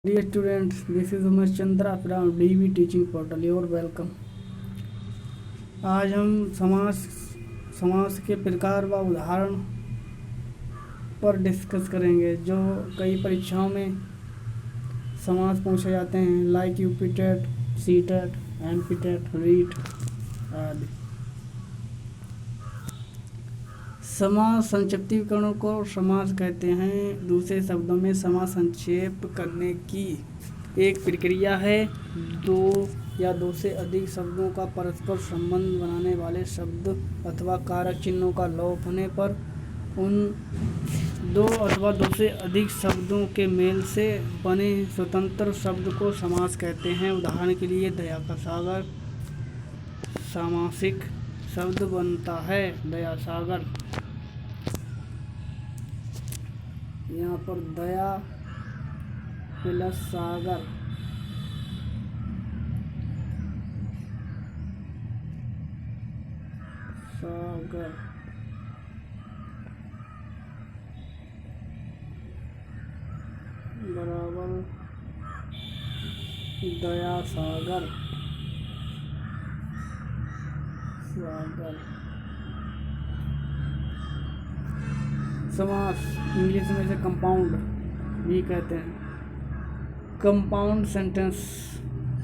Dear students, this is Umesh Chandra from DV Teaching Portal. You're welcome. आज हम समास के प्रकार व उदाहरण पर डिस्कस करेंगे जो कई परीक्षाओं में समास पूछे जाते हैं, like UPTET, CTET, MPTET, REET आदि। समास संक्षिप्तीकरणों को समास कहते हैं। दूसरे शब्दों में समास संक्षेप करने की एक प्रक्रिया है। दो या दो से अधिक शब्दों का परस्पर संबंध बनाने वाले शब्द अथवा कारक चिन्हों का लोप होने पर उन दो अथवा दो से अधिक शब्दों के मेल से बने स्वतंत्र शब्द को समास कहते हैं। उदाहरण के लिए दया का सागर सामासिक शब्द बनता है, दया सागर। यहाँ पर दया प्लस सागर, सागर बराबर दया सागर, सागर। समास इंग्लिश में से कंपाउंड भी कहते हैं। कंपाउंड सेंटेंस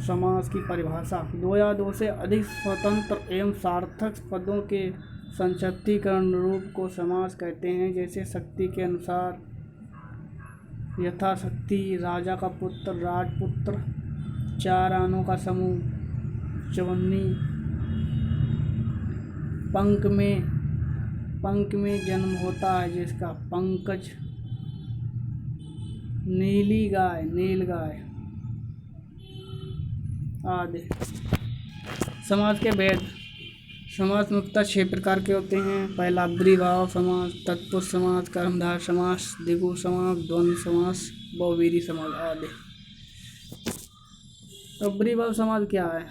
समास की परिभाषा दो या दो से अधिक स्वतंत्र एवं सार्थक पदों के संक्षिप्तीकरण रूप को समास कहते हैं। जैसे शक्ति के अनुसार, यथाशक्ति, राजा का पुत्र, राजपुत्र, चार आनों का समूह, चवन्नी, पंख में जन्म होता है जिसका, पंकज, नीली गाय, नीलगाय आदि। समास के भेद। समास मुख्यतः 6 प्रकार के होते हैं। पहला अव्ययीभाव समास, तत्पुरुष समास, कर्मधारय समास, द्विगु समास, द्वंद्व समास, बहुव्रीहि समास आदि। अव्ययीभाव समास क्या है?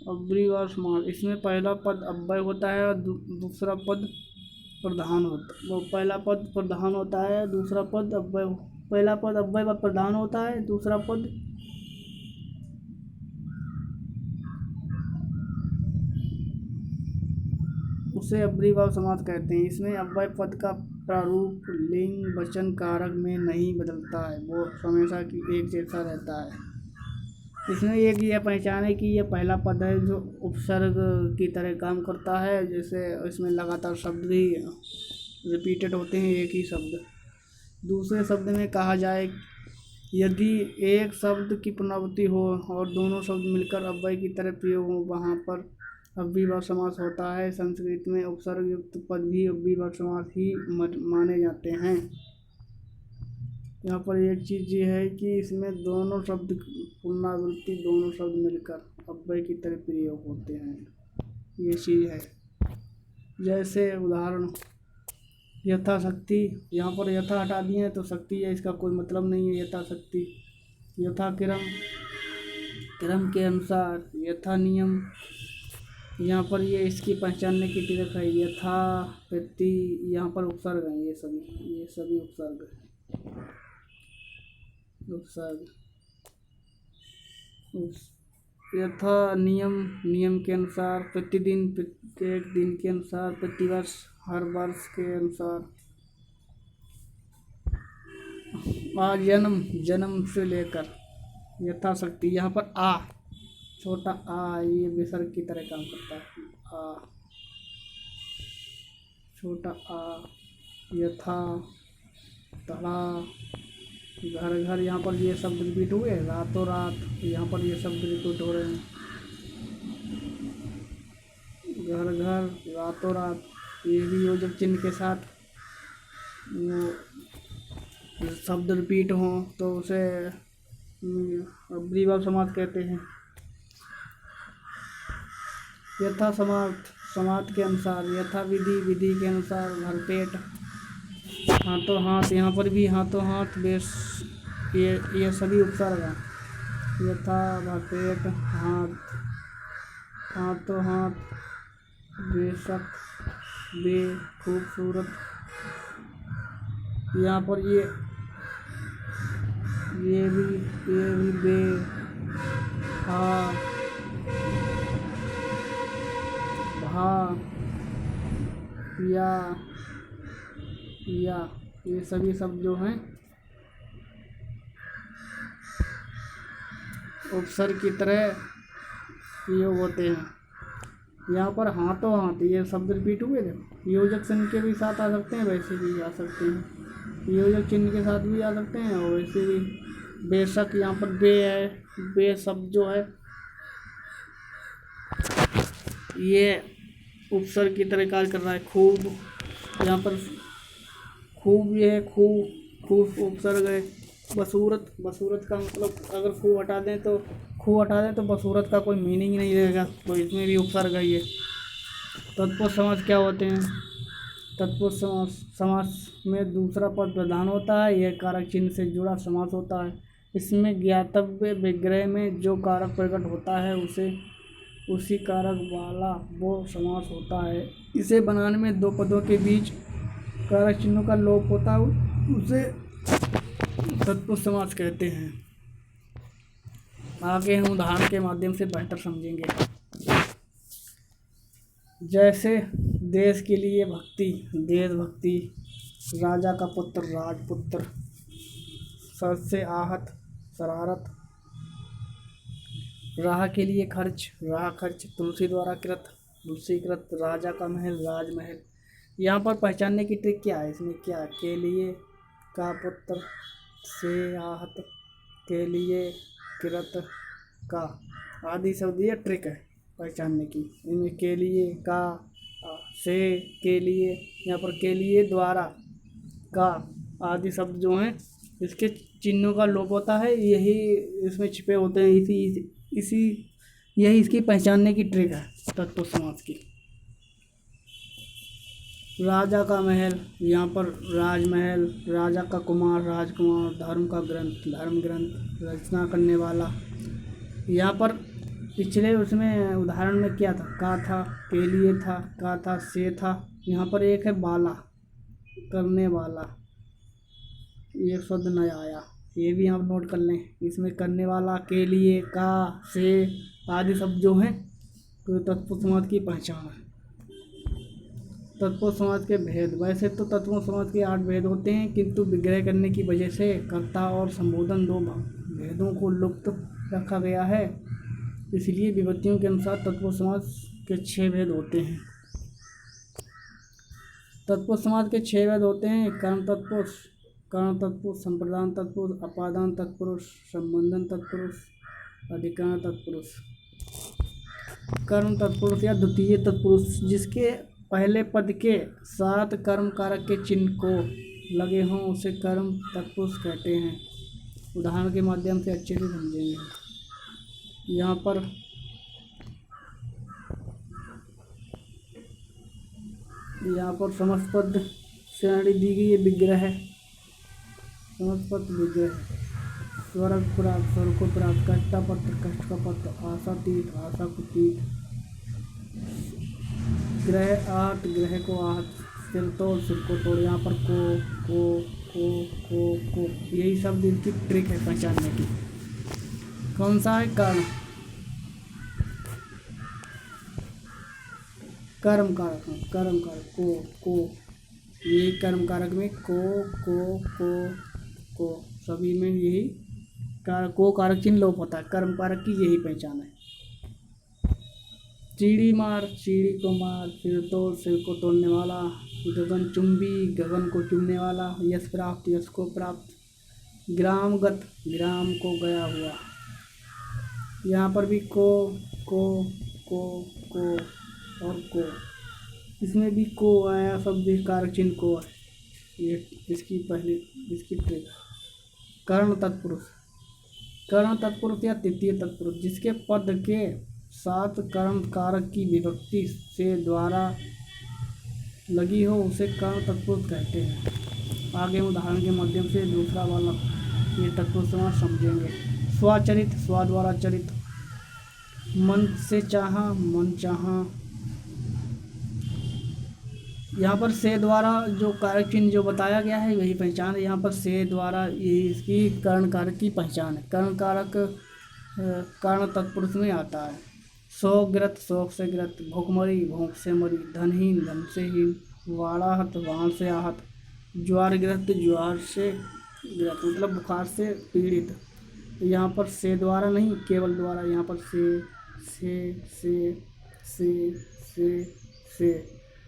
अव्ययीभाव समास, इसमें पहला पद अव्यय होता है और दूसरा पद प्रधान होता है। वो पहला पद प्रधान होता है, दूसरा पद अव्यय। पहला पद अव्यय व प्रधान होता है, दूसरा पद उसे अव्ययीभाव समास कहते हैं। इसमें अव्यय पद का प्रारूप लिंग वचन कारक में नहीं बदलता है, वो हमेशा की एक जैसा रहता है। इसमें एक यह पहचान है कि यह पहला पद है जो उपसर्ग की तरह काम करता है। जैसे इसमें लगातार शब्द ही रिपीटेड होते हैं, एक ही शब्द। दूसरे शब्द में कहा जाए, यदि एक शब्द की पुनरावृत्ति हो और दोनों शब्द मिलकर अव्यय की तरह प्रयोग हो, वहाँ पर अव्ययीभाव समास होता है। संस्कृत में उपसर्ग युक्त पद भी अव्ययीभाव समास ही माने जाते हैं। यहाँ पर एक चीज़ ये है कि इसमें दोनों शब्द पुनरावृत्ति, दोनों शब्द मिलकर अव्यय की तरह प्रयोग होते हैं, ये चीज़ है। जैसे उदाहरण, यथाशक्ति, यहाँ पर यथा हटा दिए हैं तो शक्ति है, इसका कोई मतलब नहीं है यथाशक्ति। यथा क्रम, क्रम के अनुसार। यथा नियम, यहाँ पर ये इसकी पहचानने की ट्रिक है। यथा प्रति, यहाँ पर उपसर्ग है, ये सभी उपसर्ग है। यथा नियम, नियम के अनुसार। प्रतिदिन, प्रत्येक दिन के अनुसार। प्रतिवर्ष, हर वर्ष के अनुसार। जन्म, जन्म से लेकर। यथाशक्ति, यहाँ पर आ, छोटा आ, ये विसर्ग की तरह काम करता है। आ, छोटा आ। यथा, तड़ा, घर घर, यहाँ पर ये शब्द रिपीट हुए। रातों रात, यहाँ पर ये शब्द रिपीट हो रहे हैं। घर घर, रातों रात, ये भी योजक चिन्ह के साथ शब्द रिपीट हो तो उसे अव्ययीभाव समास कहते हैं। यथा समार्थ, समार्थ के अनुसार। यथा विधि, विधि के अनुसार। भरपेट, हाथों हाथ, यहाँ पर भी हाथों हाथ, बेस, ये सभी उपसर्ग हैं। यथा, भरपेट, हाथ, हाथों हाथ, बेशक, बे, खूबसूरत। यहाँ पर ये ये भी बे, हा, भा, या ये सभी शब्द जो हैं उपसर्ग की तरह प्रयोग होते हैं। यहाँ पर हाथों हाथ ये शब्द रिपीट हुए थे। योजक चिन्ह के भी साथ आ सकते हैं, वैसे भी आ सकते हैं। योजक चिन्ह के साथ भी आ सकते हैं और वैसे भी। बेशक यहाँ पर बे है, बे शब्द जो है ये उपसर्ग की तरह कार्य कर रहा है। खूब, यहाँ पर खूब ये है, खूब, खूब उपसर्ग है। बसूरत, बसूरत का मतलब अगर खूब हटा दें तो बसूरत का कोई मीनिंग नहीं रहेगा, तो इसमें भी उपसर्ग है ये। तत्पुरुष समास क्या होते हैं? तत्पुरुष समास में दूसरा पद प्रधान होता है। यह कारक चिन्ह से जुड़ा समास होता है। इसमें ज्ञातव्य विग्रह में जो कारक प्रकट होता है उसी कारक वाला वो समास होता है। इसे बनाने में दो पदों के बीच कारक चिन्हों का लोप होता है, उसे तत्पुरुष समास कहते हैं। आगे हम उदाहरण के माध्यम से बेहतर समझेंगे। जैसे देश के लिए भक्ति, देशभक्ति। राजा का पुत्र, राजपुत्र। सर से आहत, शरारत। राह के लिए खर्च, राह खर्च। तुलसी द्वारा कृत, तुलसी कृत। राजा का महल, राजमहल। यहाँ पर पहचानने की ट्रिक क्या है? इसमें क्या के लिए, का पुत्र, से आहत, के लिए, कृत, का आदि शब्द ये ट्रिक है पहचानने की। इनमें के लिए, का, से, के लिए, यहाँ पर के लिए, द्वारा, का आदि शब्द जो हैं इसके चिन्हों का लोप होता है। यही इसमें छिपे होते हैं। यही इसकी पहचानने की ट्रिक है तत्पुरुष समास की। राजा का महल, यहाँ पर राजमहल। राजा का कुमार, राजकुमार। धर्म का ग्रंथ, धर्म ग्रंथ। रचना करने वाला, यहाँ पर पिछले उसमें उदाहरण में क्या था? का था, के लिए था, का था, से था। यहाँ पर एक है बाला, करने वाला। ये शब्द नया आया, ये भी आप नोट कर लें। इसमें करने वाला, के लिए, का, से आदि शब्द जो हैं तो तत्पुरुष समास की पहचान है। तत्पुरुष समास के भेद। वैसे तो तत्पुरुष समास के 8 भेद होते हैं, किंतु विग्रह करने की वजह से कर्ता और संबोधन दो भेदों को लुप्त रखा गया है। इसलिए विभक्तियों के अनुसार तत्पुरुष समास के 6 भेद होते हैं। तत्पुरुष समास के 6 भेद होते हैं। कर्म तत्पुरुष, कर्ण तत्पुरुष, संप्रदान तत्पुरुष, अपादान तत्पुरुष, संबंधन तत्पुरुष, अधिकरण तत्पुरुष। कर्म तत्पुरुष या द्वितीय तत्पुरुष, जिसके पहले पद के साथ कर्म कारक के चिन्ह को लगे हों उसे कर्म तत्पुरुष कहते हैं। उदाहरण के माध्यम से अच्छे से समझेंगे। यहाँ पर समस्त श्रेणी दी गई है। विग्रह है, समस्त विग्रह। स्वर्ग प्राप्त, स्वर्ग को प्राप्त। कष्ट का पत्र, कष्ट का पत्र। आशातीत, आशा को तीत। ग्रह आहत, ग्रह को आहत। सिर तोड़, सिर को तोड़। यहाँ पर को यही शब्द इनकी ट्रिक है पहचानने की। कौन सा है? कर्म, कर्म कारक, कर्म कारक को यही कर्म कारक में को सभी में यही को कारक चिन्ह लोप होता है। कर्म कारक की यही पहचान है। चीड़ी मार, चीड़ी को मार। सिर तोड़, सिर को तोड़ने वाला। गगन चुंबी, गगन को चुमने वाला। यश प्राप्त, यश को प्राप्त। ग्रामगत, ग्राम को गया हुआ। यहाँ पर भी को और को, इसमें भी को आया शब्द कारक चिन्ह को है। ये इसकी ट्रिक। कर्ण तत्पुरुष, कर्ण तत्पुरुष या तृतीय तत्पुरुष, जिसके पद के साथ कर्म कारक की विभक्ति से द्वारा लगी हो उसे कर्ण तत्पुरुष कहते हैं। आगे उदाहरण के माध्यम से दूसरा वाला ये तत्पुरुष समास समझेंगे। स्वचरित, स्व द्वारा चरित। मन से चाहा, मन चाहा। यहाँ पर से द्वारा जो कारक चिन्ह जो बताया गया है वही पहचान है। यहाँ पर से द्वारा ये इसकी कर्ण कारक की पहचान है। कर्ण कारक कर्ण तत्पुरुष में आता है। शोक ग्रत शोक से ग्रत, भूखमरी भूख से मरी, धनहीन धन से हीन, वाणाहत वाण से आहत, ज्वार ग्रस्त ज्वार से ग्रस्त मतलब बुखार से पीड़ित। यहाँ पर से द्वारा नहीं केवल द्वारा, यहाँ पर से से से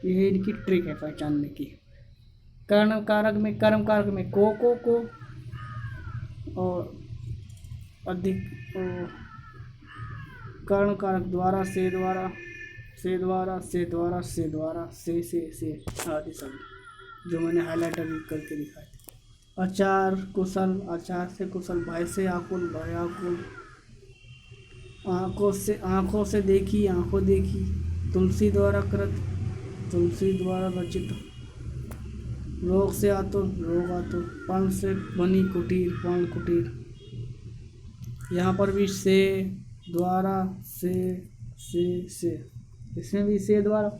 यही इनकी ट्रिक है पहचानने की। कर्ण कारक में कर्म कारक में को और अधिक कर्ण कारक द्वारा से द्वारा से द्वारा से द्वारा से द्वारा से आदि शब्द जो मैंने हाईलाइट अभी करके दिखाए थे। आचार कुशल आचार से कुशल, भय से आकुल भय आकुल, आँखों से देखी आँखों देखी, तुलसी द्वारा कृत तुलसी द्वारा रचित, रोग से आतुर रोग आतुर, पर्ण से बनी कुटीर पर्ण कुटीर। यहाँ पर भी से द्वारा से इसमें भी से द्वारा।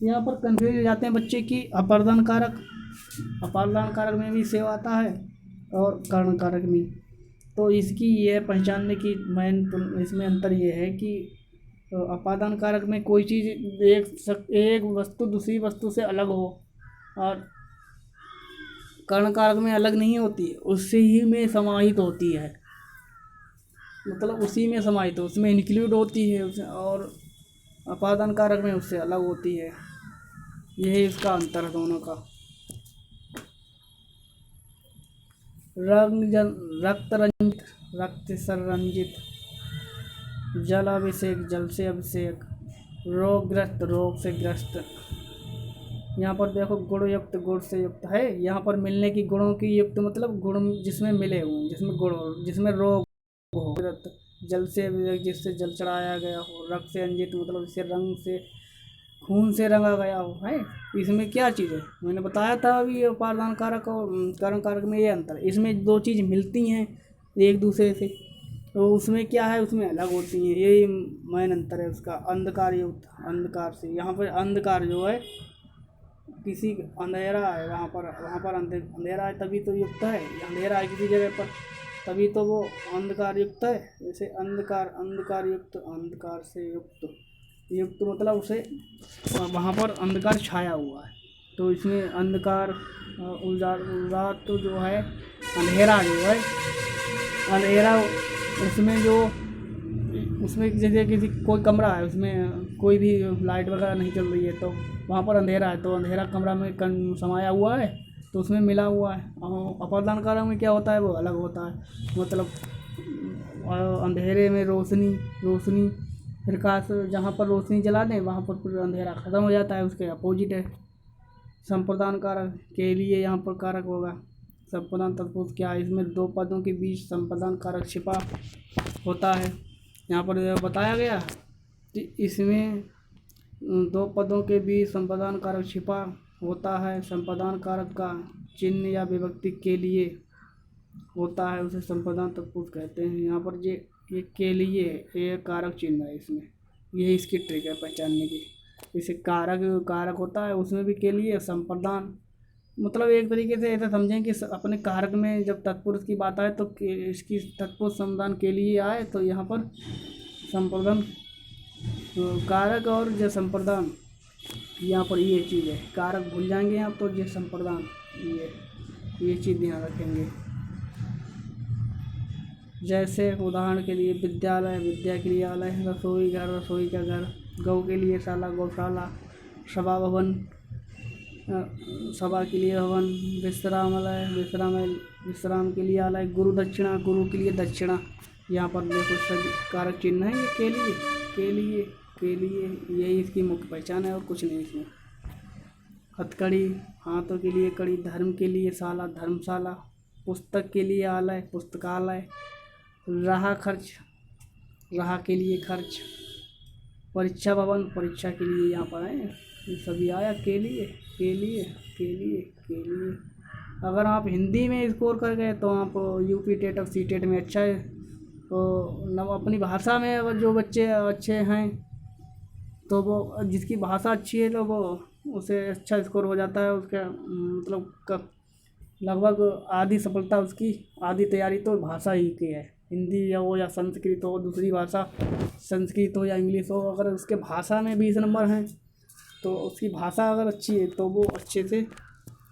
यहाँ पर कंफ्यूज हो जाते हैं बच्चे की अपादान कारक में भी से आता है और कर्ण कारक में। तो इसकी यह पहचानने की इसमें अंतर यह है कि अपादान कारक में कोई चीज़ एक वस्तु दूसरी वस्तु से अलग हो और कर्ण कारक में अलग नहीं होती, उससे ही में समाहित होती है, मतलब उसी में समाहित हो, उसमें इंक्लूड होती है और अपादान कारक में उससे अलग होती है। यही इसका अंतर है दोनों का। रक्त रंजित रक्त से रंजित, जल अभिषेक जल से अभिषेक, रोगग्रस्त रोग से ग्रस्त। यहाँ पर देखो गुण युक्त गुण से युक्त है। यहाँ पर मिलने की गुणों की युक्त मतलब गुण जिसमें मिले हुए, जिसमें गुण हो, जिसमें रोग हो। जल से अभिषेक जिससे जल चढ़ाया गया हो। रक्त से अंजित मतलब जिससे रंग से खून से रंगा गया हो है। इसमें क्या चीज़ है मैंने बताया था अभी, उपादान कारक और कर्ण कारक में ये अंतर। इसमें दो चीज़ मिलती हैं एक दूसरे से, तो उसमें क्या है उसमें अलग होती हैं, यही मेन अंतर है उसका। अंधकार युक्त अंधकार से, यहाँ पर अंधकार जो है किसी अंधेरा है वहाँ पर अंधेरा है तभी तो युक्त है, अंधेरा है किसी जगह पर तभी तो वो अंधकार युक्त है। जैसे अंधकार युक्त अंधकार से युक्त मतलब उसे वहाँ पर अंधकार छाया हुआ है, तो इसमें अंधकार उजाला तो जो है अंधेरा जो है अंधेरा उसमें जैसे किसी कोई कमरा है उसमें कोई भी लाइट वगैरह नहीं चल रही है तो वहाँ पर अंधेरा है, तो अंधेरा कमरा में समाया हुआ है तो उसमें मिला हुआ है। अपादान कारक में क्या होता है वो अलग होता है, मतलब अंधेरे में रोशनी प्रकाश, जहाँ पर रोशनी जला दें वहाँ पर पूरा अंधेरा ख़त्म हो जाता है, उसके अपोजिट है। संप्रदान कारक के लिए यहाँ पर कारक होगा संप्रदान तत्पुरुष क्या है, इसमें दो पदों के बीच संप्रदान कारक छिपा होता है। यहाँ पर बताया गया कि इसमें दो पदों के बीच संप्रदान कारक छिपा होता है। संप्रदान कारक का चिन्ह या विभक्ति के लिए होता है, उसे संप्रदान तत्पुरुष कहते हैं। यहाँ पर ये के लिए ये कारक चिन्ह है, इसमें ये इसकी ट्रिक है पहचानने की। जैसे कारक होता है उसमें भी के लिए संप्रदान, मतलब एक तरीके से ऐसा समझें कि अपने कारक में जब तत्पुरुष की बात आए तो इसकी तत्पुरुष संप्रदान के लिए आए, तो यहाँ पर संप्रदान कारक और जो संप्रदान यहाँ पर ये चीज़ है। कारक भूल जाएंगे आप तो ये संप्रदान ये चीज़ ध्यान रखेंगे। जैसे उदाहरण के लिए विद्यालय विद्या के लिए आलय, रसोई घर रसोई का घर, गौ के लिए शाला गौशाला, सभा भवन सभा के लिए भवन, विश्रामालय विश्राम के लिए आलय, गुरु दक्षिणा गुरु के लिए दक्षिणा। यहाँ पर देखो सभी कारक चिन्ह है, ये के लिए यही इसकी मुख्य पहचान है और कुछ नहीं इसमें। हथकड़ी हाथों के लिए कड़ी, धर्म के लिए शाला धर्मशाला, पुस्तक के लिए आलय पुस्तकालय, रहा के लिए खर्च, परीक्षा भवन परीक्षा के लिए यहाँ पर है। ये सभी आया के लिए। अगर आप हिंदी में स्कोर कर गए तो आप यूपी टेट और सी टेट में अच्छा है। तो अपनी भाषा में अगर जो बच्चे अच्छे हैं तो वो जिसकी भाषा अच्छी है तो वो उसे अच्छा स्कोर हो जाता है उसका, मतलब लगभग आधी सफलता उसकी, आधी तैयारी तो भाषा ही की है। हिंदी या हो या संस्कृत हो, दूसरी भाषा, संस्कृत हो या इंग्लिश हो, अगर उसके भाषा में 20 नंबर हैं तो उसकी भाषा अगर अच्छी है तो वो अच्छे से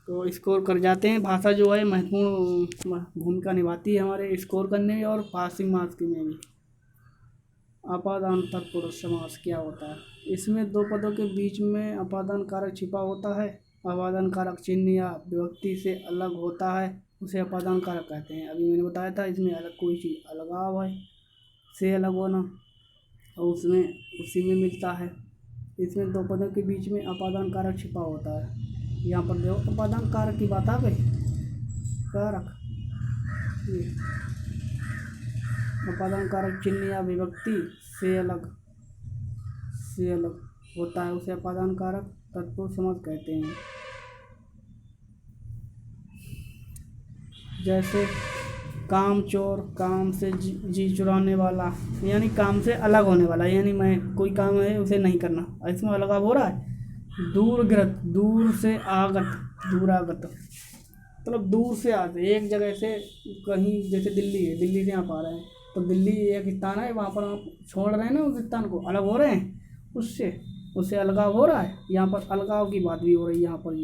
तो स्कोर कर जाते हैं। भाषा जो है महत्वपूर्ण भूमिका निभाती है हमारे स्कोर करने में और पासिंग मार्क्स में भी। अपादान तत्पुरुष समास क्या होता है? इसमें दो पदों के बीच में अपादान कारक छिपा होता है। अपादान कारक चिन्ह या विभक्ति से अलग होता है, उसे अपादान कारक कहते हैं। अभी मैंने बताया था इसमें अलग कोई चीज़ अलगाव है, से अलग होना, और उसमें उसी में मिलता है। इसमें दो पदों के बीच में अपादान कारक छिपा होता है। यहाँ पर देखो अपादान कारक की बात आ गई, कारक ये अपादान कारक चिन्ह या विभक्ति से अलग होता है, उसे अपादान कारक तत्पुरुष समास कहते हैं। जैसे काम चोर, काम से जी चुराने वाला, यानी काम से अलग होने वाला, यानी मैं कोई काम है उसे नहीं करना, इसमें अलगाव हो रहा है। दूरगत, दूर से आगत, दूरागत मतलब दूर से आते, एक जगह से कहीं, जैसे दिल्ली है, दिल्ली से यहाँ आ रहे हैं तो दिल्ली एक स्थान है, वहाँ पर आप छोड़ रहे हैं ना उस स्थान को, अलग हो रहे हैं उससे, उससे अलगाव हो रहा है। यहाँ पर अलगाव की बात भी हो रही है। यहाँ पर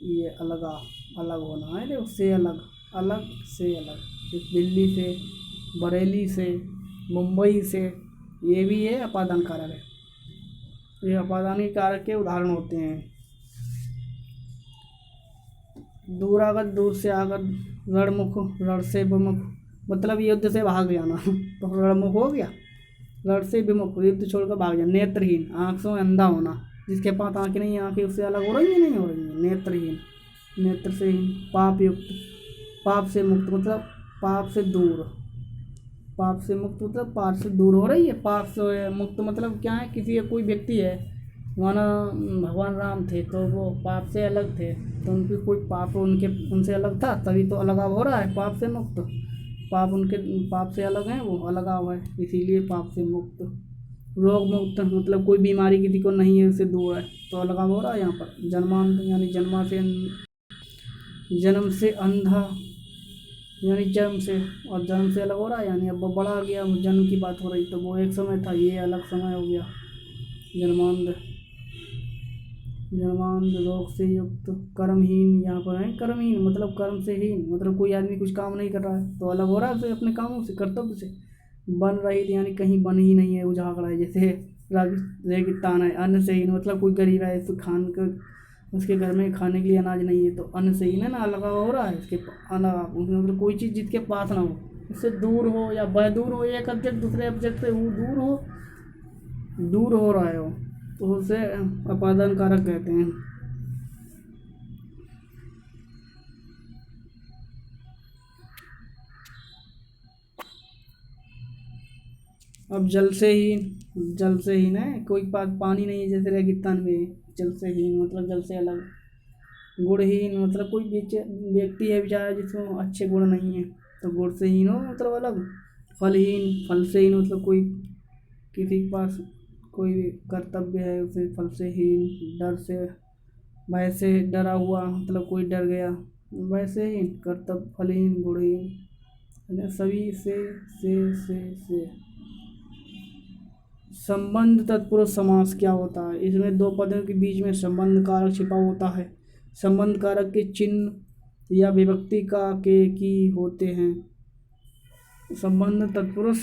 ये अलगाव, अलग होना है, उससे अलग, अलग से अलग, दिल्ली से, बरेली से, मुंबई से, ये भी है अपादान कारक है। ये अपादानी कारक के उदाहरण होते हैं। दूरागत, दूर से आगत, रणमुख, रण से विमुख, मतलब युद्ध से भाग जाना तो रणमुख हो गया। रण से विमुख, युद्ध छोड़कर भाग जाना। नेत्रहीन, आँख से अंधा होना, जिसके पास आँखें नहीं, आँखें उससे अलग हो रही है, नहीं हो रही है, नेत्रहीन, नेत्र से हीन। पाप युक्त, पाप से मुक्त मतलब पाप से दूर, पाप से मुक्त मतलब पाप से दूर हो रही है। पाप से मुक्त मतलब क्या है, किसी कोई व्यक्ति है, माना भगवान राम थे तो वो पाप से अलग थे, तो उनकी कोई पाप उनसे अलग था, तभी तो अलगाव हो रहा है, पाप से मुक्त। पाप उनके पाप से अलग हैं, वो अलगाव है, इसीलिए पाप से मुक्त। रोग मुक्त मतलब कोई बीमारी किसी को नहीं है, उससे दूर है, तो अलगाव हो रहा है यहाँ पर। जन्मांध यानी जन्म से अंधा, यानी जन्म से, और जन्म से अलग हो रहा है, यानी अब वो बड़ा गया, जन्म की बात हो रही, तो वो एक समय था, ये अलग समय हो गया। जन्मांध, जन्मांध रोग से युक्त। कर्महीन, यहाँ पर है कर्महीन मतलब कर्म से हीन, मतलब कोई आदमी कुछ काम नहीं कर रहा है तो अलग हो रहा है उसे अपने कामों से, कर्तव्य से। बन रही यानी कहीं बन ही नहीं है, उजाग रहा है, जैसे रेगिस्तान है। अन्न से हीन मतलब कोई गरीब है तो खान कर, उसके घर में खाने के लिए अनाज नहीं है, तो अन्न से हीन है ना, अलग हो रहा है इसके अलग, मतलब कोई चीज़ जिसके पास ना हो, उससे दूर हो या वह दूर हो, एक ऑब्जेक्ट दूसरे ऑब्जेक्ट से वो दूर हो रहा है वो, तो उसे अपादान कारक कहते हैं। अब जल से हीन है, कोई पास पानी नहीं है, जैसे रेगिस्तान में। जल से हीन मतलब जल से अलग। गुणहीन मतलब कोई व्यक्ति है बेचारा जिसमें अच्छे गुण नहीं है, तो गुण से हीन हो मतलब अलग। फलहीन, फल से हीन मतलब कोई किसी के पास कोई कर्तव्य है उसे फल से हीन। डर से, भय से डरा हुआ मतलब कोई डर गया, वैसे ही कर्तव्य, फलहीन, गुणहीन। सभी से। संबंध तत्पुरुष समास क्या होता है? इसमें दो पदों के बीच में संबंध कारक छिपा होता है। संबंध कारक के चिन्ह या विभक्ति का के की होते हैं, संबंध तत्पुरुष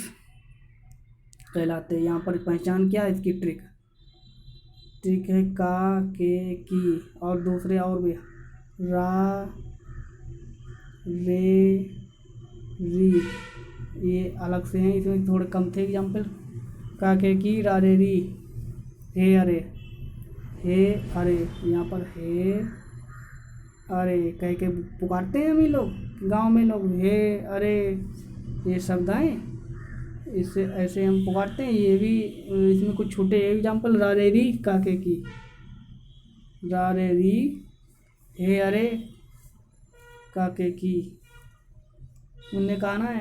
कहलाते हैं। यहाँ पर पहचान क्या है इसकी? ट्रिक है का, के, की, और दूसरे और भी रा, रे, री, ये अलग से हैं, इसमें थोड़े कम थे एग्जाम्पल। का, के, की, रा, रे, री। हे अरे, यहाँ पर हे अरे कह के पुकारते हैं हम ही लोग गांव में, लोग हे अरे, ये शब्द हैं, इससे ऐसे हम पुकारते हैं। ये भी इसमें कुछ छोटे एग्जाम्पल, रा, रे, री, का, के, की, रा, रे, री, हे अरे, का, के, की। उनने कहा ना,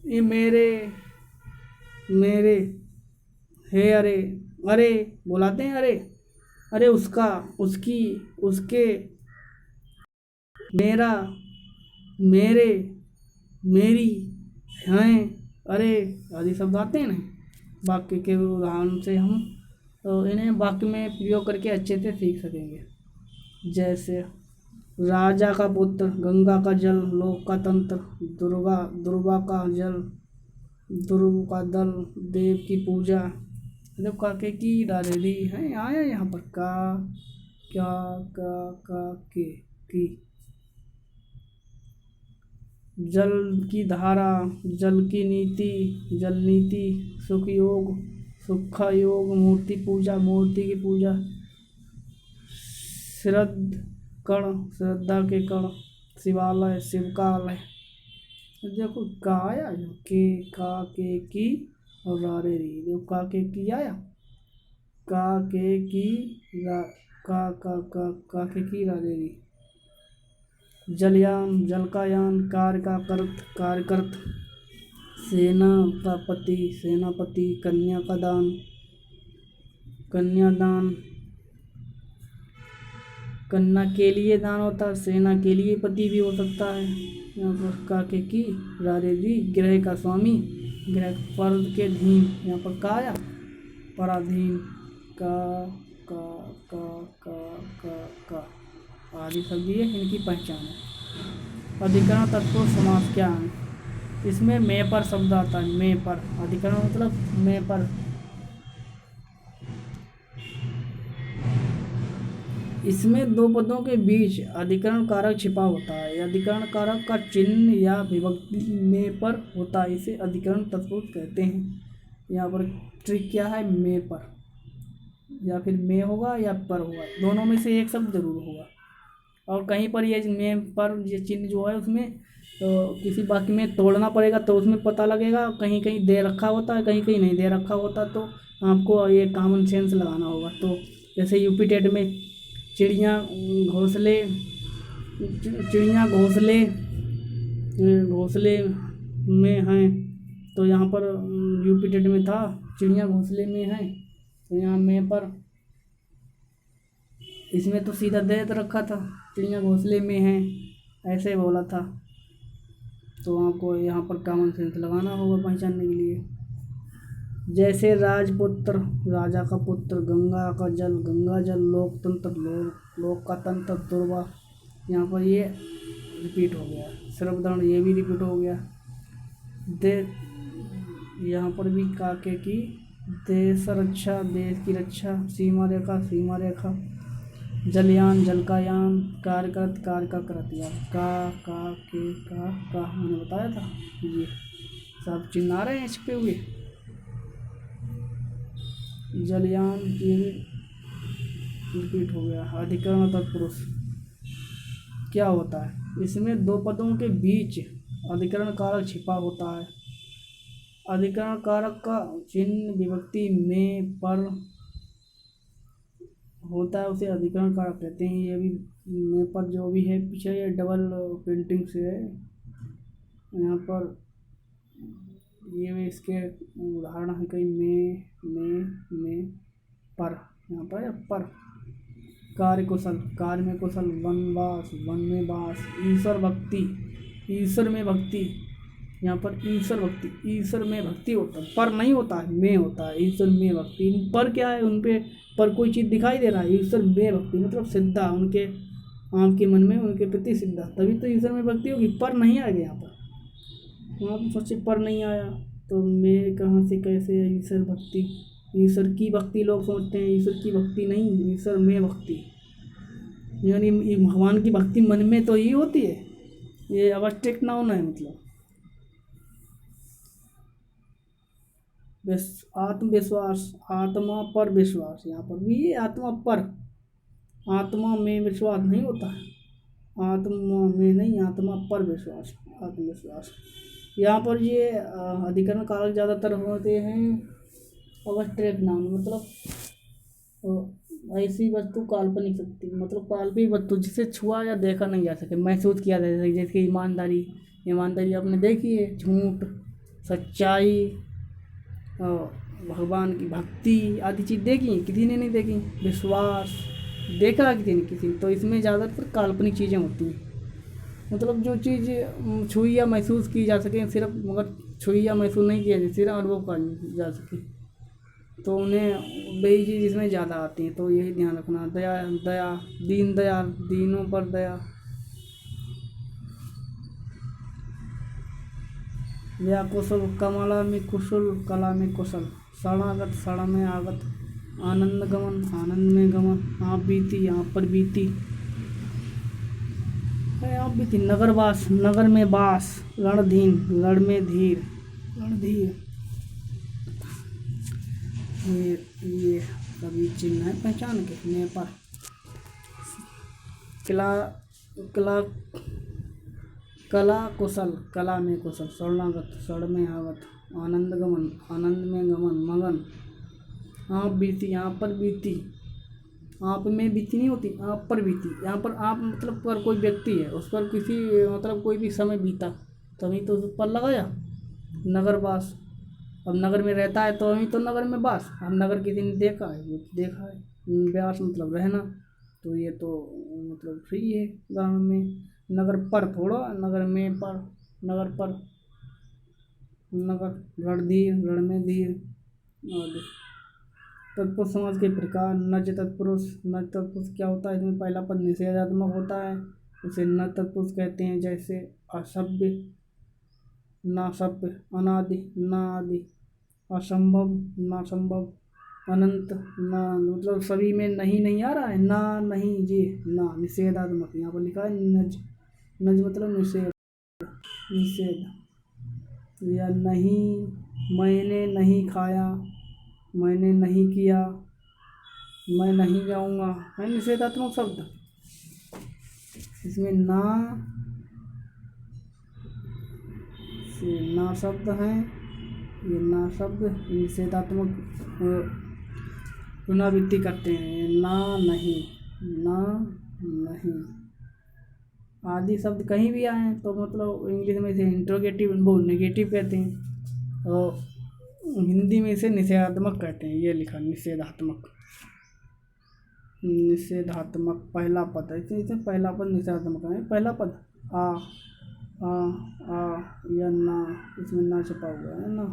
ये मेरे, हे अरे, अरे बुलाते हैं, अरे अरे उसका, उसकी, उसके, मेरा, मेरे, मेरी, हैं, अरे आदि शब्द आते हैं ना वाक्य के उदाहरण से, हम तो इन्हें वाक्य में प्रयोग करके अच्छे से सीख सकेंगे। जैसे राजा का पुत्र, गंगा का जल, लोक का तंत्र, दुर्गा दुर्गा का जल, ध्रुव का दल, देव की पूजा। जब काके की दादेदी है आया यहाँ पर का, क्या, का के, की, जल की धारा, जल की नीति, जल नीति, सुख योग, सुखा योग, मूर्ति पूजा, मूर्ति की पूजा, श्रद्ध कण, श्रद्धा के कण, शिवालय, शिवकालय। देखो का आया जो के, का के की और रारे री। देखो का के की आया, का के की रा, का के की रारे री। जलयान, जल का यान, कार्य का कर्त, कार्यकर्त, सेना का पति, सेनापति, कन्या का दान, कन्यादान, कन्या के लिए दान होता है, सेना के लिए पति भी हो सकता है। यहाँ पर काके की रारे दी, ग्रह का स्वामी, ग्रह पर्द के धीन। यहाँ पर का आया पराधीन, का का का का आदि शब्द ये इनकी पहचान है। अधिकरण तत्पुरुष समास क्या है? इसमें मैं पर शब्द आता है, मैं पर। अधिकरण मतलब मैं पर। इसमें दो पदों के बीच अधिकरण कारक छिपा होता है। अधिकरण कारक का चिन्ह या विभक्ति में पर होता है, इसे अधिकरण तत्पुरुष कहते हैं। यहाँ पर ट्रिक क्या है, में पर, या फिर में होगा या पर होगा, दोनों में से एक शब्द जरूर होगा। और कहीं पर ये में पर ये चिन्ह जो है उसमें तो किसी वाक्य में तोड़ना पड़ेगा तो उसमें पता लगेगा। कहीं कहीं दे रखा होता है, कहीं कहीं नहीं दे रखा होता, तो आपको ये कॉमन सेंस लगाना होगा। तो जैसे यूपी टेट में चिड़िया घोंसले, चिड़िया घोंसले, घोंसले में हैं, तो यहाँ पर यूपी टेट में था चिड़िया घोंसले में हैं, तो यहाँ में पर। इसमें तो सीधा दे तो रखा था, चिड़िया घोंसले में हैं, ऐसे बोला था। तो आपको यहाँ पर कॉमन सेंस लगाना होगा पहचानने के लिए। जैसे राजपुत्र, राजा का पुत्र, गंगा का जल, गंगा जल, लोकतंत्र, लोक का तंत्र, दुर्वा। यहाँ पर ये रिपीट हो गया। सर्वधारण ये भी रिपीट हो गया। दे, यहाँ पर भी काके की, देश रक्षा, देश की रक्षा, सीमा रेखा, सीमा रेखा, जलयान, जल का यान, कार्यकर्त, कार्य का कृत्या, का के का मैंने बताया था। ये सब चिन्ह आ रहे हैं छिपे हुए। जलयान ये रिपीट हो गया। अधिकरण तत्पुरुष क्या होता है? इसमें दो पदों के बीच अधिकरण कारक छिपा होता है। अधिकरण कारक का चिन्ह विभक्ति में पर होता है, उसे अधिकरण कारक कहते हैं। ये भी में पर जो भी है पीछे ये डबल प्रिंटिंग से है। यहाँ पर ये इसके उदाहरण है कहीं में पर, यहाँ पर कार्य कुशल, कार्य में कुशल, वनवास, वन में वास, ईश्वर भक्ति, ईश्वर में भक्ति। यहाँ पर ईश्वर भक्ति, ईश्वर में भक्ति होता है, पर नहीं होता है, में होता है। ईश्वर में भक्ति, पर क्या है, उन पे पर कोई चीज़ दिखाई दे रहा है। ईश्वर में भक्ति मतलब श्रद्धा, उनके आपके मन में उनके प्रति श्रद्धा, तभी तो ईश्वर में भक्ति होगी। पर नहीं आएगा यहाँ पर। वहाँ पर सोचे पर नहीं आया तो मैं कहाँ से कैसे ईश्वर भक्ति। ईश्वर की भक्ति लोग सोचते हैं, ईश्वर की भक्ति नहीं, ईश्वर में भक्ति, यानी भगवान की भक्ति मन में तो ही होती है। ये अवस्ट्रिक्ट नाउन है, मतलब आत्मविश्वास, आत्मा पर विश्वास। यहाँ पर भी आत्मा पर, आत्मा में विश्वास नहीं होता है, आत्मा में नहीं, आत्मा पर विश्वास, आत्मविश्वास। यहाँ पर ये अधिकरण कारक ज़्यादातर होते हैं अवस्ट्रिक्ट नाउन, मतलब ऐसी वस्तु काल्पनिक शक्ति, मतलब काल्पनिक वस्तु जिसे छुआ या देखा नहीं जा सके, महसूस किया जा सके। जैसे ईमानदारी, ईमानदारी आपने देखी है, झूठ, सच्चाई, भगवान की भक्ति आदि चीज़ देखी, किसी ने नहीं देखी। विश्वास देखा किसी ने, किसी ने। तो इसमें ज़्यादातर काल्पनिक चीज़ें होती हैं, मतलब जो चीज़ छुई या महसूस की जा सके सिर्फ, मगर छुई या महसूस नहीं किया जाए, सिर्फ अनुभव कर जा सके, तो उन्हें वही चीज़ इसमें ज़्यादा आती है। तो यही ध्यान रखना। दया, दया, दीन दयाल, दीनों पर दया। या कुशल, कमला में कुशल, कला में कुशल। शरणागत, शरण में आगत। आनंद गमन, आनंद में गमन। आप बीती, आप पर बीती। आप बीती। नगरवास, नगर में वास। रणधीर, रण में धीर, रणधीर। ये सभी चिन्ह है पहचान के। नेपाल। कला, कला, कला कुशल, कला में कुशल। शरणागत, शरण में आगत। आनंद गमन, आनंद में गमन, मगन। आप बीती, आप पर बीती। आप में बीती नहीं होती, आप पर बीती। यहाँ पर आप मतलब पर कोई व्यक्ति है, उस पर किसी मतलब कोई भी समय बीता, तभी तो उस पर लगाया। नगरवास, अब नगर में रहता है तो अभी तो नगर में वास। अब नगर किसी ने देखा है, वो तो देखा है। व्यास मतलब रहना, तो ये तो मतलब फ्री है ग्राम में। नगर पर थोड़ा, नगर में पर, नगर पर, नगर। रणधीर, रण में धीर आदि। तत्पुरुष समाज के प्रकार। नज तत्पुरुष, नज तत्पुरुष क्या होता है? इसमें पहला पद निषेधात्मक होता है, उसे न तत्पुरुष कहते हैं। जैसे असभ्य, ना सभ्य। अनादि, ना आदि। असंभव, ना संभव। अनंत, ना मतलब सभी में नहीं नहीं आ रहा है, ना नहीं, ये ना निषेधात्मक यहाँ पर लिखा है। नज, नज मतलब निषेध, निषेध। या नहीं, मैंने नहीं खाया, मैंने नहीं किया, मैं नहीं जाऊंगा, है निषेधात्मक शब्द। इसमें ना से ना शब्द है, ये ना शब्द निषेधात्मक पुनरावृत्ति करते हैं। ना नहीं, ना नहीं आदि शब्द कहीं भी आए तो मतलब इंग्लिश में इसे इंट्रोगेटिव, वो नेगेटिव कहते हैं, और हिंदी में इसे निषेधात्मक कहते हैं। ये लिखा निषेधात्मक, निषेधात्मक। पहला पद है, इसमें पहला पद निषेधात्मक है। पहला पद आ, आ, आ या ना, इसमें ना छपा हुआ है ना।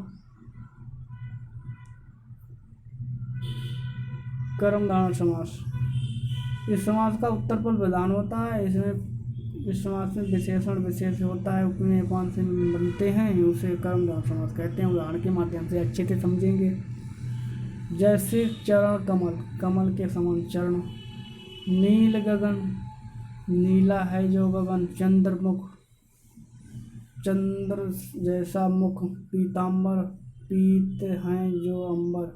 कर्मधारय समास, इस समास का उत्तर पद प्रधान होता है। इसमें इस समास में विशेषण विशेष होता है, उपमेय उपांत से बनते हैं, उसे कर्मधारय समास कहते हैं। उदाहरण के माध्यम से अच्छे से समझेंगे। जैसे चरण कमल, कमल के समान चरण। नील गगन, नीला है जो गगन। चंद्रमुख, चंद्र जैसा मुख। पीताम्बर, पीत हैं जो अंबर,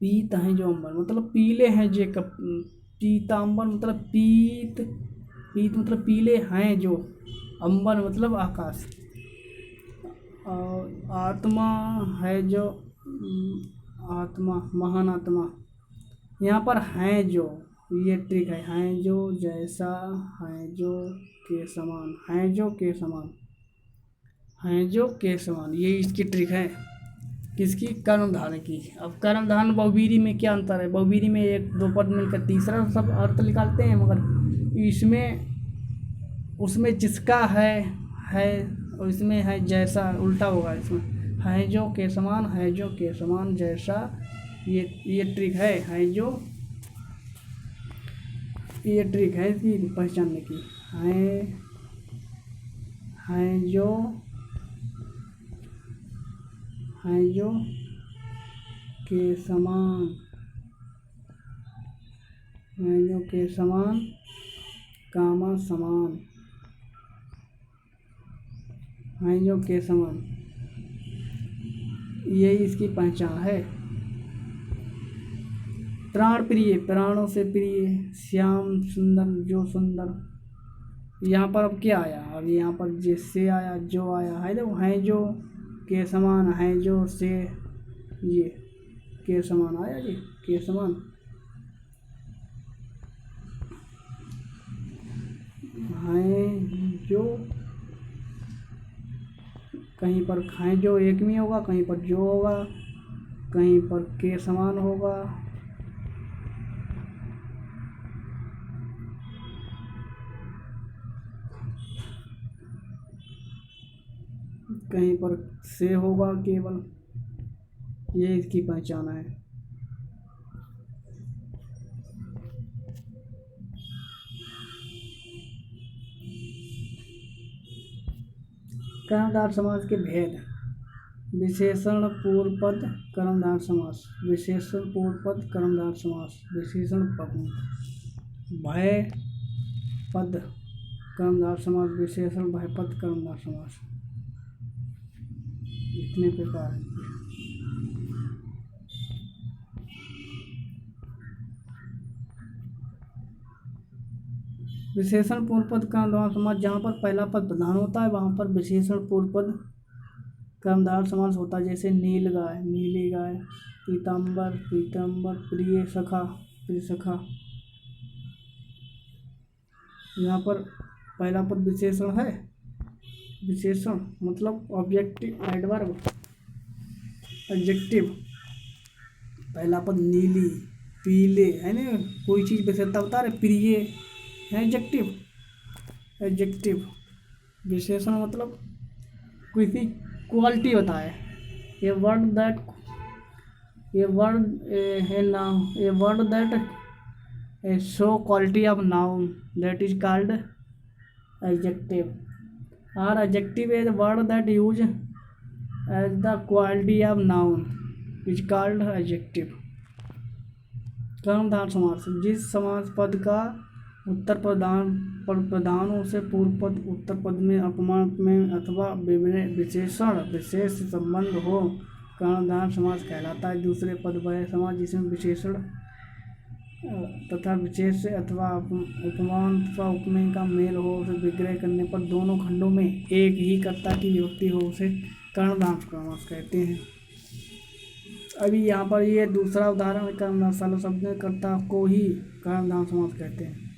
पीत हैं जो अंबर मतलब पीले हैं जे कप। पीताम्बर मतलब पीत, पीत मतलब पीले हैं जो। अंबर मतलब आकाश। और आत्मा है जो, आत्मा, महान आत्मा। यहाँ पर हैं जो, ये ट्रिक है। हैं जो, जैसा, हैं जो, के समान। हैं जो के समान, हैं जो के समान, ये इसकी ट्रिक है। किसकी? कर्मधारय की। अब कर्मधारय बहुवीरी में क्या अंतर है? बहुवीरी में एक दो पद मिलकर तीसरा सब अर्थ निकालते हैं, मगर इसमें उसमें जिसका है, और इसमें है जैसा, उल्टा होगा इसमें। है जो के समान, है जो के समान, जैसा। ये ट्रिक है जो, ये ट्रिक है इसकी पहचानने की। है जो, है जो के समान, है जो के समान, कामा समान। है जो के समान, यही इसकी पहचान है। प्राण प्रिय, प्राणों से प्रिय। श्याम, सुंदर, जो सुंदर। यहाँ पर अब क्या आया? अब यहाँ पर जिससे आया, जो आया है। देखो, है जो के समान, है जो से, ये के समान आया, ये के समान। है जो कहीं पर खाएं जो एक में होगा, कहीं पर जो होगा, कहीं पर के समान होगा, कहीं पर से होगा केवल। ये इसकी पहचान है। कर्मधारय समास के भेद। विशेषण पूर्व पद कर्मधारय समास, विशेषण पूर्व पद कर्मधारय समास, विशेषण भय पद कर्मधारय समास, विशेषण भय पद कर्मधारय समास। इतने प्रकार हैं। विशेषण पूर्व पद कर्मधारय समास, जहाँ पर पहला पद प्रधान होता है वहाँ पर विशेषण पूर्व पद कर्मधारय समास होता है। जैसे नील गाय, नीली गाय, पीताम्बर, पीताम्बर, प्रिय सखा, प्रिय सखा। यहाँ पर पहला पद विशेषण है। विशेषण मतलब ऑब्जेक्टिव एडवर्ब, एडजेक्टिव। पहला पद नीली, पीले, है ना, कोई चीज़ विशेषता बता रहे, प्रिय है एडजेक्टिव, एडजेक्टिव। विशेषण मतलब किसी क्वालिटी बताए। A word that, a word है noun, a word that a show quality of noun that is called adjective, और adjective is word that use as the quality of noun is called adjective. कर्मधारय समास, जिस समास पद का उत्तर प्रधानों से पूर्व पद उत्तर पद में अपमान में अथवा विशेषण विशेष संबंध हो, कर्मधारय समास कहलाता है। दूसरे पद वह समास जिसमें विशेषण तथा विशेष अथवा उपमान तथा उपमेय का मेल हो, उसे विग्रह करने पर दोनों खंडों में एक ही कर्ता की विभक्ति हो, उसे कर्मधारय समास कहते हैं। अभी यहाँ पर ये दूसरा उदाहरण, सरल शब्द में कर्ता को ही कर्मधारय समास कहते हैं।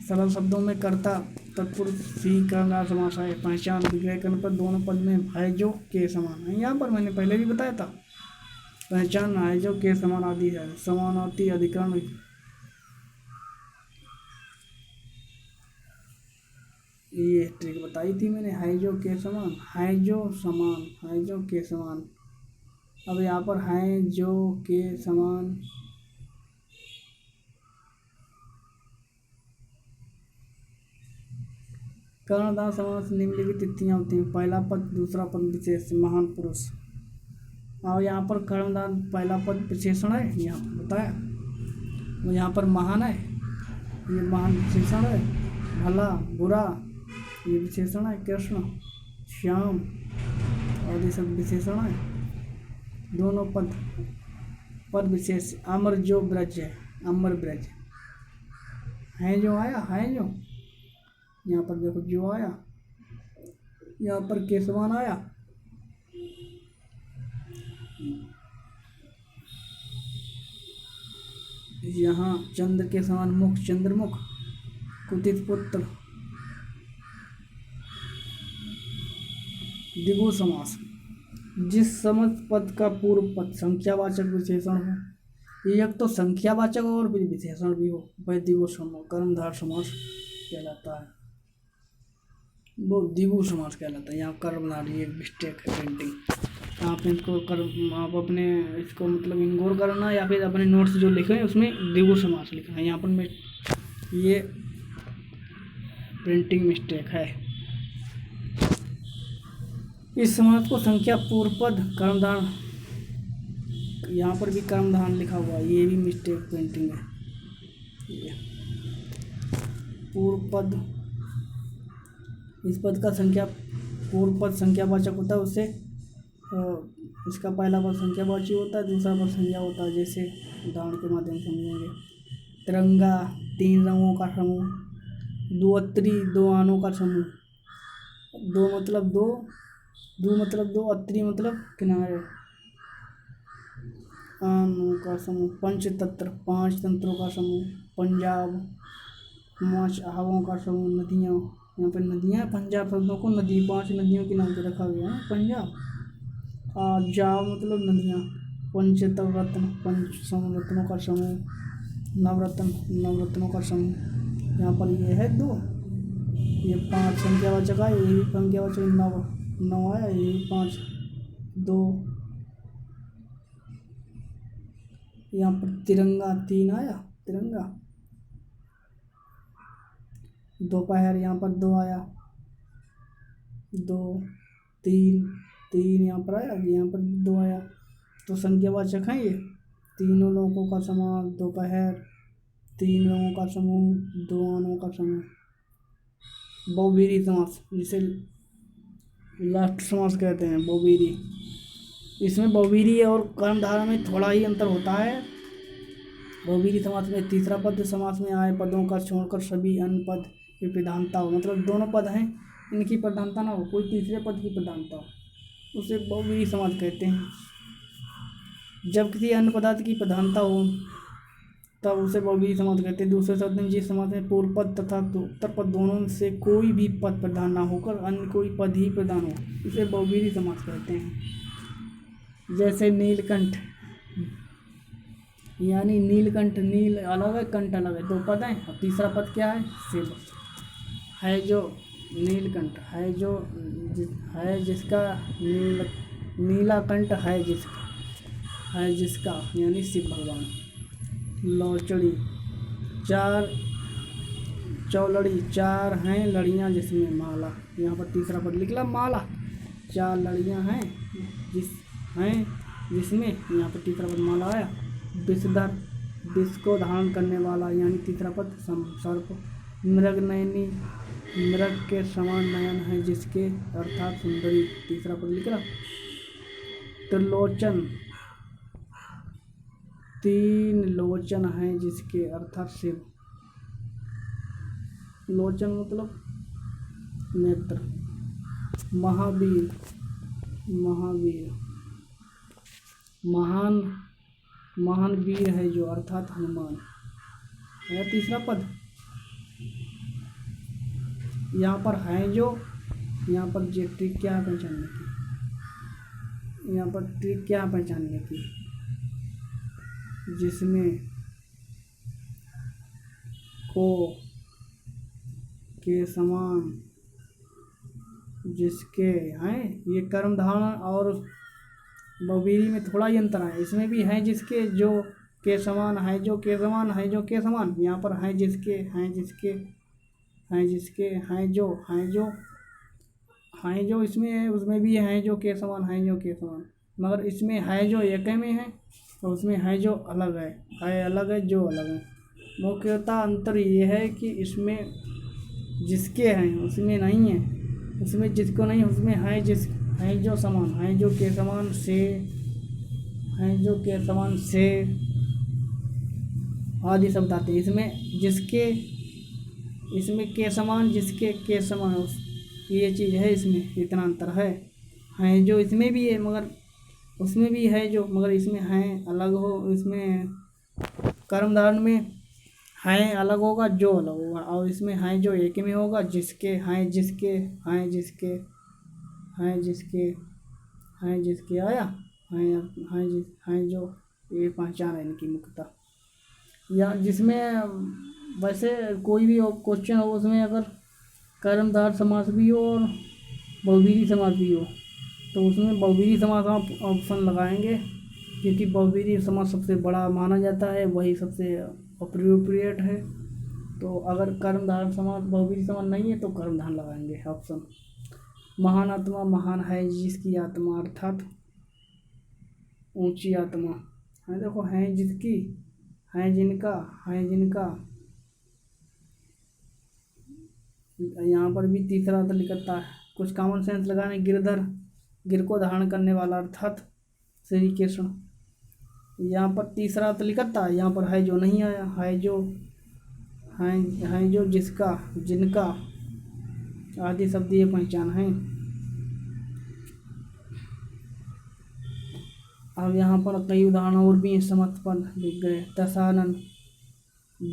सरल शब्दों में कर्ता तत्पुरुष ही कर्मधारय समास है। पहचान, विग्रह करने पर दोनों पद में है जो के समान है। यहाँ पर मैंने पहले भी बताया था, पहचान है जो के समान आदि है, समानार्थी अधिकरण। ये ट्रिक बताई थी मैंने, है जो के समान, है जो समान, है जो के समान। अब यहाँ पर है जो के समान, कर्मधारय समास निम्नलिखित तिथियां होती हैं। पहला पद, दूसरा पद विशेष, महान पुरुष। और यहाँ पर कर्मधारय पहला पद विशेषण है, यहाँ पर बताया। और यहाँ पर महान है, ये महान विशेषण है। भला, बुरा, ये विशेषण है। कृष्ण, श्याम और ये सब विशेषण है। दोनों पद विशेष। अमर जो ब्रज है, अमर ब्रज है जो आया, है जो, यहाँ पर देखो जो आया, यहाँ पर के समान आया। यहाँ चंद्र के समान मुख, चंद्रमुख। कुतित पुत्र, द्विगु समास, जिस समस्त पद का पूर्व पद संख्यावाचक विशेषण हो, एक तो संख्यावाचक और फिर विशेषण भी हो, वह द्विगु समास कर्मधारय समास कहलाता है। वो द्विगु समास कहलाता है। यहाँ कर्मधारय एक मिस्टेक है प्रिंटिंग। आप इनको आप अपने इसको मतलब इग्नोर करना, या फिर अपने नोट्स जो लिखे हैं उसमें द्विगु समास लिखना है। यहाँ पर ये प्रिंटिंग मिस्टेक है। इस समास को संख्या पूर्व पद कर्मधारय, यहाँ पर भी कर्मधारय लिखा हुआ है, ये भी मिस्टेक प्रिंटिंग है। ये पूर्व पद, इस पद का संख्या पूर्व पद संख्यावाचक होता है, उससे इसका पहला पद संख्यावाची होता है, दूसरा पद संज्ञा होता है। जैसे उदाहरण के माध्यम से समझेंगे। तिरंगा, तीन रंगों का समूह। दो अत्री, दो आनों का समूह। दो मतलब दो, दो मतलब दो, अत्री मतलब किनारे, आनों का समूह। पंचतंत्र, पांच तंत्रों का समूह। पंजाब, पांच हवाओं का समूह। नदियाँ, यहाँ पर नदियाँ, पंजाब शब्दों को नदी 5 नदियों के नाम पे रखा गया है पंजाब। जाव मतलब नदियाँ। पंचतव रत्न, पंच रत्नों का समूह। नवरत्न, नवरत्नों का समूह। यहाँ पर ये है 2, ये 5 संख्यावाचक आए, ये भी संख्यावाचक 9 आया, ये भी 5 2। यहाँ पर तिरंगा 3 आया, तिरंगा। दोपहर यहाँ पर 2 आया, 2 3 3 यहाँ पर आया, यहाँ पर 2 आया। तो संख्यावाचक हैं ये। तीनों लोगों का समास, दोपहर, 3 लोगों का समूह, 2 आनों का समूह। बहुवीरी समास, जिसे लास्ट समास कहते हैं, बहुवीरी। इसमें बहुवीरी और कर्मधारय में थोड़ा ही अंतर होता है। बहुवीरी समास में तीसरा पद समास में आए पदों का छोड़कर सभी अन्य पद की प्रधानता हो, मतलब दोनों पद हैं इनकी प्रधानता ना हो, कोई तीसरे पद की प्रधानता हो, उसे बहुवीरी समास कहते हैं। जब किसी अन्य पदार्थ की प्रधानता हो तब उसे बहुवीरी समास कहते हैं। दूसरे शब्द में जिस समास में पूर्व पद तथा उत्तर पद दोनों से कोई भी पद प्रधान ना होकर अन्य कोई पद ही प्रधान हो, इसे बहुवीरी समास कहते हैं। जैसे नीलकंठ, यानी नीलकंठ, नील अलग है, कंठ अलग है, 2 पद हैं और तीसरा पद क्या है, शिव है। जो नीलकंठ है, जो है जिसका नीला कंठ है, जिसका यानी शिव भगवान। लौचड़ी 4 चौलड़ी, 4 हैं लड़ियाँ जिसमें माला, यहाँ पर तीसरा पद निकला माला। 4 लड़ियाँ हैं जिसमें, यहाँ पर तीसरा पद माला आया। विषधर, विष को धारण करने वाला, यानी तीसरा पद सर्प। मृगनयनी, मृग के समान नयन है जिसके, अर्थात सुंदरी, तीसरा पद लिख रहा। त्रिलोचन, 3 लोचन है जिसके, अर्थात शिव। लोचन मतलब नेत्र। महावीर, महावीर महान वीर है जो, अर्थात हनुमान है, तीसरा पद। यहाँ पर है जो, यहाँ पर जो ट्रिक क्या है पहचानने की, यहाँ पर ट्रिक क्या है पहचानने की, जिसमें को के समान, जिसके हैं, ये कर्मधारय और बहुवीरी में थोड़ा ही अंतर है। इसमें भी हैं जिसके, जो के समान, है जो के समान, है जो के समान। यहाँ पर हैं जिसके, हैं जिसके, हैं जिसके, हैं जो, हैं जो, हैं जो इसमें है, उसमें भी हैं जो के समान, हैं जो के समान। मगर इसमें है जो एक में है और उसमें है जो अलग है अलग है, जो अलग है। मुख्यतः अंतर ये है कि इसमें जिसके हैं उसमें नहीं है, उसमें जिसको नहीं, उसमें है जिस, हैं जो समान, हैं जो के समान से, हैं जो के समान से आदि शब्द आते हैं। इसमें जिसके, इसमें के समान, जिसके के समान, ये चीज़ है, इसमें इतना अंतर है। हैं जो इसमें भी है मगर उसमें भी है जो, मगर इसमें हैं अलग हो, इसमें कर्मधारय में हैं अलग होगा, जो अलग होगा, और इसमें हैं जो एक में होगा, जिसके, हैं जिसके, हैं जिसके, हैं जिसके, हैं जिसके आया, हैं जो, ये पहचान है इनकी मुख्यतः। या जिसमें वैसे कोई भी क्वेश्चन हो उसमें अगर कर्मधारय समास भी हो और बहुवीरी समास भी हो तो उसमें बहुवीरी समास आप ऑप्शन लगाएंगे, क्योंकि बहुवीरी समास सबसे बड़ा माना जाता है, वही सबसे अप्रोप्रिएट है। तो अगर कर्मधारय समास, बहुवीरी समास नहीं है तो कर्मधारय लगाएंगे ऑप्शन। महान आत्मा, महान है जिसकी आत्मा, अर्थात ऊंची आत्मा है। देखो हैं जिसकी, हैं जिनका, हैं जिनका, यहाँ पर भी तीसरा अर्थ निकलता है। कुछ कॉमन सेंस लगाने, गिरधर, गिर को धारण करने वाला, अर्थात श्री कृष्ण। यहाँ पर तीसरा अर्थ निकलता है, यहाँ पर है जो नहीं आया, है जो, हैं जो, जिसका, जिनका आदि शब्द ये पहचान है। अब यहाँ पर कई उदाहरण और भी हैं, समर्थ पद लिख गए। दशानन,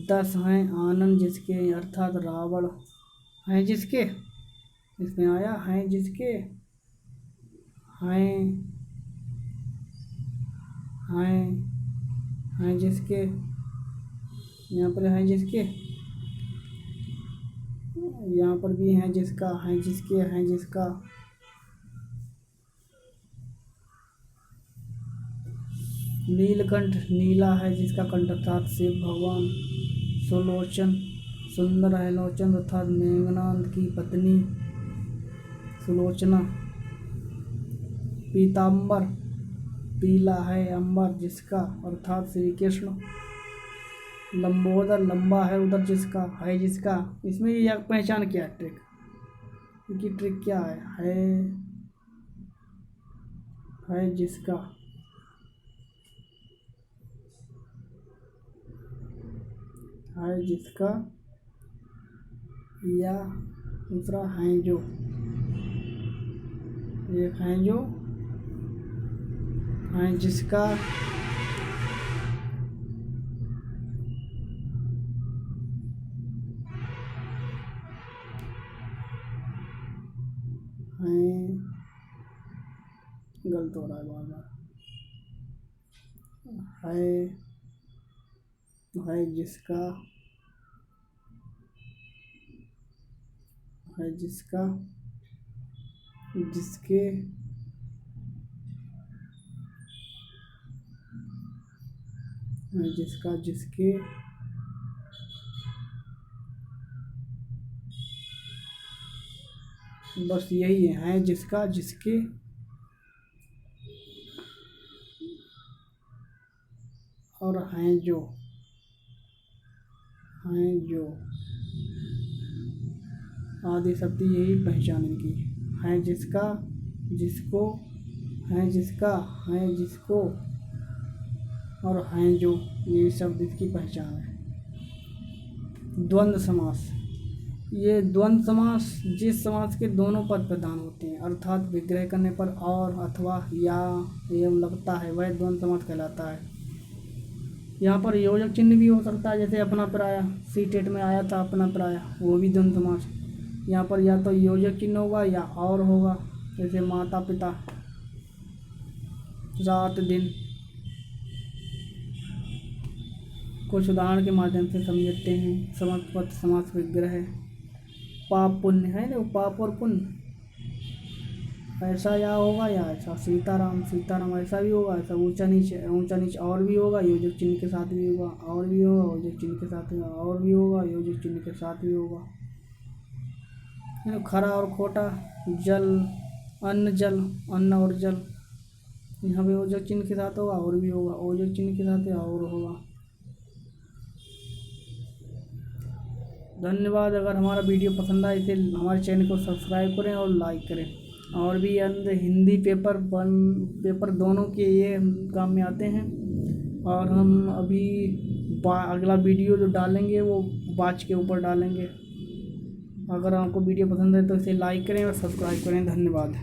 10 हैं आनंद जिसके, अर्थात रावण, हैं जिसके, इसमें आया हैं जिसके, हैं, हैं, हैं जिसके, यहाँ पर हैं जिसके, यहाँ पर भी हैं जिसका, हैं जिसके, हैं जिसका। नीलकंठ, नीला है जिसका कंठ अर्थात शिव भगवान। सुलोचन, सुंदर है लोचन अर्थात मेघनाद की पत्नी सुलोचना। पीताम्बर, पीला है अंबर जिसका अर्थात श्री कृष्ण। लंबोदर, लंबा है उधर जिसका, है जिसका। इसमें ये पहचान क्या है, ट्रिक, इनकी ट्रिक क्या है जिसका, है जिसका, या दूसरा है जो, एक है जो, है जिसका, है, गलत हो रहा है बार बार, है जिसका, है जिसका, जिसके, है जिसका, जिसके, बस यही है जिसका, जिसके, और हैं जो, हैं जो, आदि शब्द यही पहचान इनकी। है जिसका, जिसको, है जिसका, है जिसको, और हैं जो, ये शब्द इसकी पहचान है। द्वंद्व समास, ये द्वंद्व समास जिस समास के दोनों पद प्रधान होते हैं अर्थात विग्रह करने पर और अथवा या एवं लगता है वह द्वंद्व समास कहलाता है। यहाँ पर योजक चिन्ह भी हो सकता है, जैसे अपना पराया, सी टेट में आया था अपना पराया, वो भी द्वंद्व समास। यहाँ पर या तो योजक चिन्ह होगा या और होगा, जैसे माता पिता, रात दिन। कुछ उदाहरण के माध्यम से समझते हैं। समर्थ समास विग्रह, पाप पुण्य है ना, पाप और पुण्य, ऐसा या होगा या ऐसा। सीताराम, सीताराम ऐसा भी होगा, ऐसा ऊंचा नीचे, ऊंचा नीचे और भी होगा, योजक चिन्ह के साथ भी होगा, और भी होगा, योजक चिन्ह के साथ होगा, और भी होगा, योजक चिन्ह के साथ भी होगा। खरा और खोटा, जल, अन्न, जल, अन्न और जल, यहाँ पे योजक चिन्ह के साथ होगा और भी होगा, योजक चिन्ह के साथ और होगा। धन्यवाद। अगर हमारा वीडियो पसंद आए इसे हमारे चैनल को सब्सक्राइब करें और लाइक करें। और भी अन्य हिंदी पेपर दोनों के ये काम में आते हैं। और हम अभी अगला वीडियो जो डालेंगे वो बाच के ऊपर डालेंगे। अगर आपको वीडियो पसंद है तो इसे लाइक करें और सब्सक्राइब करें। धन्यवाद।